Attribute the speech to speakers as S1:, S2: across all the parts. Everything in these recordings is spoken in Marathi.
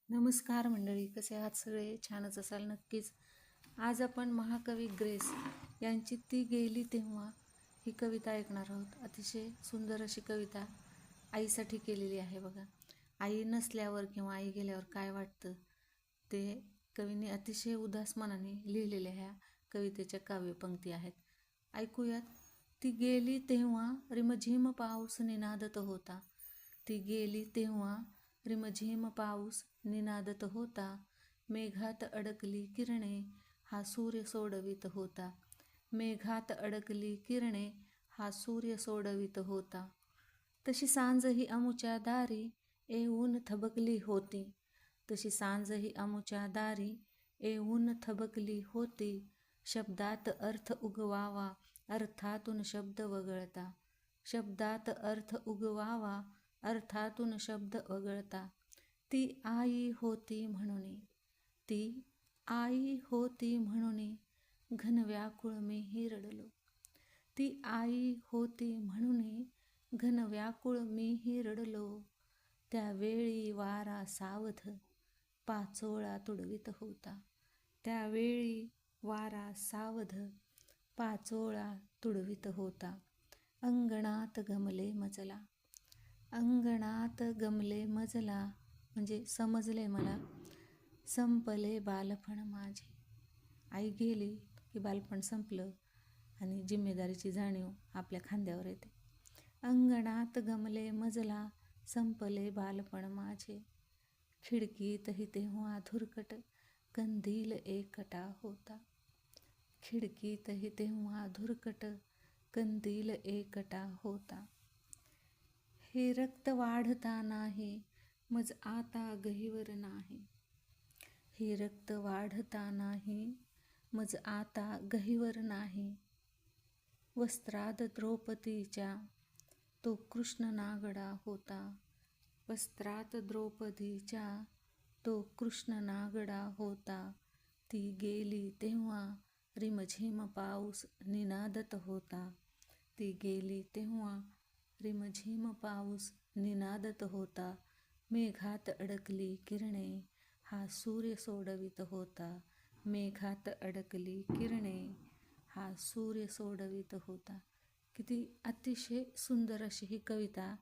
S1: नमस्कार मंडळी, कसे आहात सगळे? छानच असाल नक्कीच. आज आपण महाकवी ग्रेस यांची ती गेली तेव्हा ही कविता ऐकणार आहोत. अतिशय सुंदर अशी कविता आईसाठी केलेली आहे बघा. आई नसल्यावर किंवा आई गेल्यावर काय वाटतं ते कवीने अतिशय उदास मनाने लिहिलेल्या ह्या कवितेच्या काव्यपंक्ती आहेत. ऐकूयात. ती गेली तेव्हा रिमझिम पाऊस निनादत होता. ती गेली तेव्हा रिमझिम पाऊस निनादत होता. मेघात अडकली किरणे हा सूर्य सोडवित होता. मेघात अडकली किरणे हा सूर्य सोडवित होता. तशी सांजही अमुच्या दारी येऊन थबकली होती. तशी सांजही अमुच्या दारी येऊन थबकली होती. शब्दात अर्थ उगवावा अर्थातून शब्द वगळता. शब्दात अर्थ उगवावा अर्थातून शब्द वगळता. ती आई होती म्हणून, ती आई होती म्हणून घन व्याकुळ मीही रडलो. ती आई होती म्हणून घन व्याकुळ मीही रडलो. त्यावेळी वारा सावध पाचोळा तुडवीत होता. त्यावेळी वारा सावध पाचोळा तुडवीत होता. अंगणात गमले मजला. अंगणात गमले मजला म्हणजे समजले मला. संपले बालपण माझे. आई गेली की बालपण संपलं आणि जिम्मेदारीची जाणीव आपल्या खांद्यावर येते. अंगणात गमले मजला संपले बालपण माझे. खिडकीतही तेव्हा धुरकट कंदील एकटा होता. खिडकीतही तेव्हा धुरकट कंदील एकटा होता. हे रक्त वाढता नाही मज आता गहिवर नाही. हे रक्त वाढता नाही मज आता गहिवर नाही. वस्त्रात द्रौपदीच्या तो कृष्ण नागडा होता. वस्त्रात द्रौपदीच्या तो कृष्ण नागडा होता. ती गेली तेव्हा रिमझिम पाऊस निनादत होता. ती गेली तेव्हा रिमझिम पाऊस निनादत होता. मेघात अडकली किरणे हा सूर्य सोडवित होता. मेघात अडकली किरणे हा सूर्य सोडवित होता. किती अतिशय सुंदर अशी ही कविता,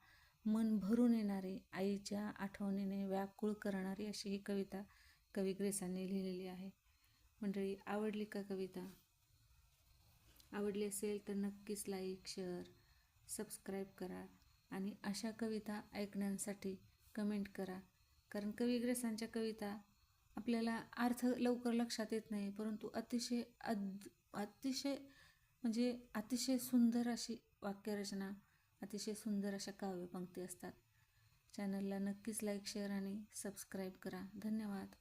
S1: मन भरून येणारी, आईच्या आठवणीने व्याकुळ करणारी अशी ही कविता कवी ग्रेसांनी लिहिलेली आहे. मंडळी, आवडली का कविता? आवडली असेल तर नक्कीच लाईक, शेअर, सबस्क्राईब करा आणि अशा कविता ऐकण्यासाठी कमेंट करा. कारण कवी ग्रेसांच्या कविता आपल्याला अर्थ लवकर लक्षात येत नाही, परंतु अतिशय म्हणजे अतिशय सुंदर अशी वाक्यरचना, अतिशय सुंदर अशा काव्यपंक्ती असतात. चॅनलला नक्कीच लाईक, शेअर आणि सबस्क्राईब करा. धन्यवाद.